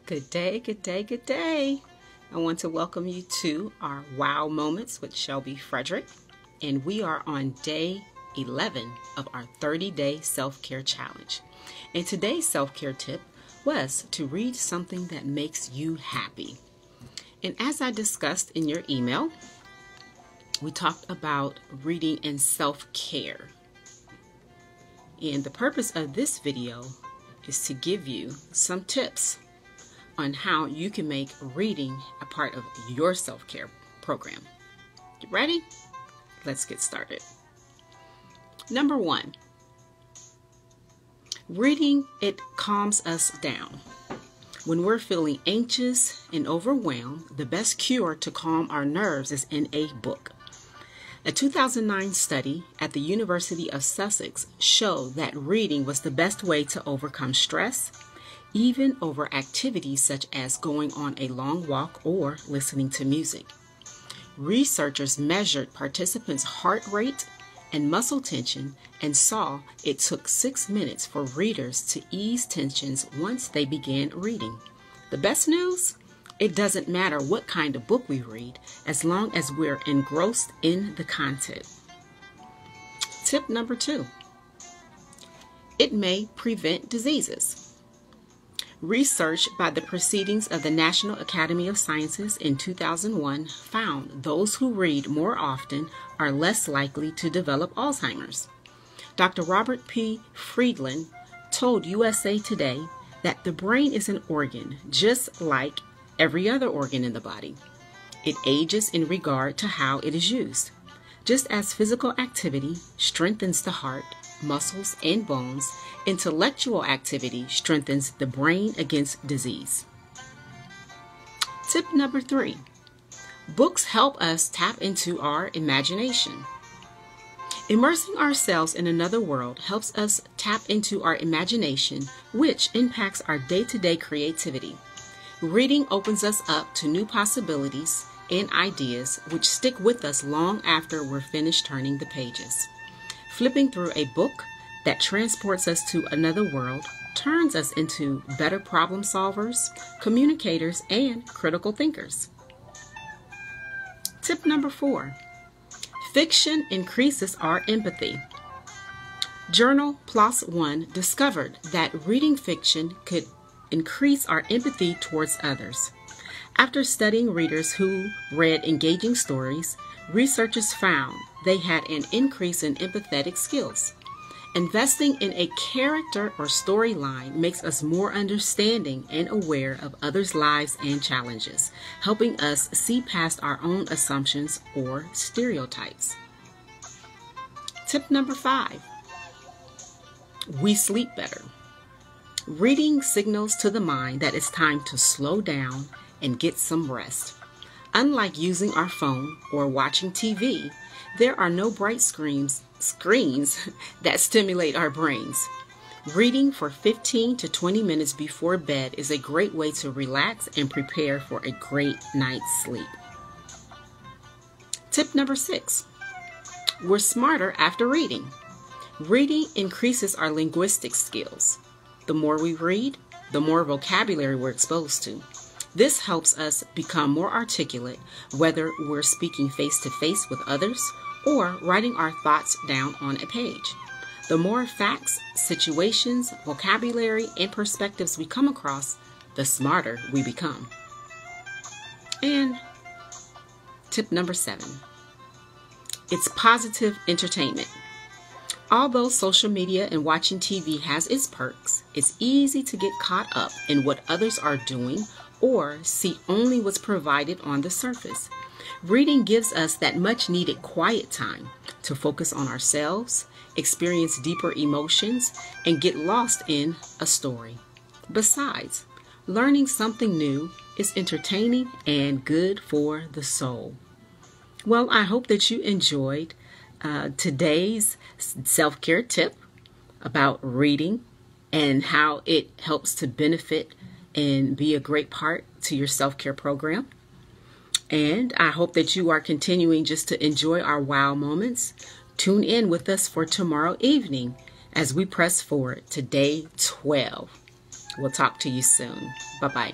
Good day, good day, good day. I want to welcome you to our Wow Moments with Shelby Frederick. And we are on day 11 of our 30-day self-care challenge. And today's self-care tip was to read something that makes you happy. And as I discussed in your email, we talked about reading and self-care. And the purpose of this video is to give you some tips on how you can make reading a part of your self-care program. You ready? Let's get started. Number 1, reading, it calms us down. When we're feeling anxious and overwhelmed, the best cure to calm our nerves is in a book. A 2009 study at the University of Sussex showed that reading was the best way to overcome stress, even over activities such as going on a long walk or listening to music. Researchers measured participants' heart rate and muscle tension and saw it took 6 minutes for readers to ease tensions once they began reading. The best news? It doesn't matter what kind of book we read, as long as we're engrossed in the content. Tip number 2. It may prevent diseases. Research by the Proceedings of the National Academy of Sciences in 2001 found those who read more often are less likely to develop Alzheimer's. Dr. Robert P. Friedland told USA Today that the brain is an organ just like every other organ in the body. It ages in regard to how it is used. Just as physical activity strengthens the heart, muscles, and bones, intellectual activity strengthens the brain against disease. Tip number 3. Books help us tap into our imagination. Immersing ourselves in another world helps us tap into our imagination, which impacts our day-to-day creativity. Reading opens us up to new possibilities and ideas which stick with us long after we're finished turning the pages. Flipping through a book that transports us to another world turns us into better problem solvers, communicators, and critical thinkers. Tip number 4. Fiction increases our empathy. Journal PLOS ONE discovered that reading fiction could increase our empathy towards others. After studying readers who read engaging stories, researchers found they had an increase in empathetic skills. Investing in a character or storyline makes us more understanding and aware of others' lives and challenges, helping us see past our own assumptions or stereotypes. Tip number 5. We sleep better. Reading signals to the mind that it's time to slow down and get some rest. Unlike using our phone or watching TV, there are no bright screens that stimulate our brains. Reading for 15 to 20 minutes before bed is a great way to relax and prepare for a great night's sleep. Tip number 6. We're smarter after reading. Reading increases our linguistic skills. The more we read, the more vocabulary we're exposed to. This helps us become more articulate, whether we're speaking face-to-face with others or writing our thoughts down on a page. The more facts, situations, vocabulary, and perspectives we come across, the smarter we become. And tip number 7. It's positive entertainment. Although social media and watching TV has its perks, it's easy to get caught up in what others are doing or see only what's provided on the surface. Reading gives us that much needed quiet time to focus on ourselves, experience deeper emotions, and get lost in a story. Besides, learning something new is entertaining and good for the soul. Well, I hope that you enjoyed today's self-care tip about reading and how it helps to benefit and be a great part to your self-care program. And I hope that you are continuing just to enjoy our wow moments. Tune in with us for tomorrow evening as we press forward to day 12. We'll talk to you soon. Bye-bye.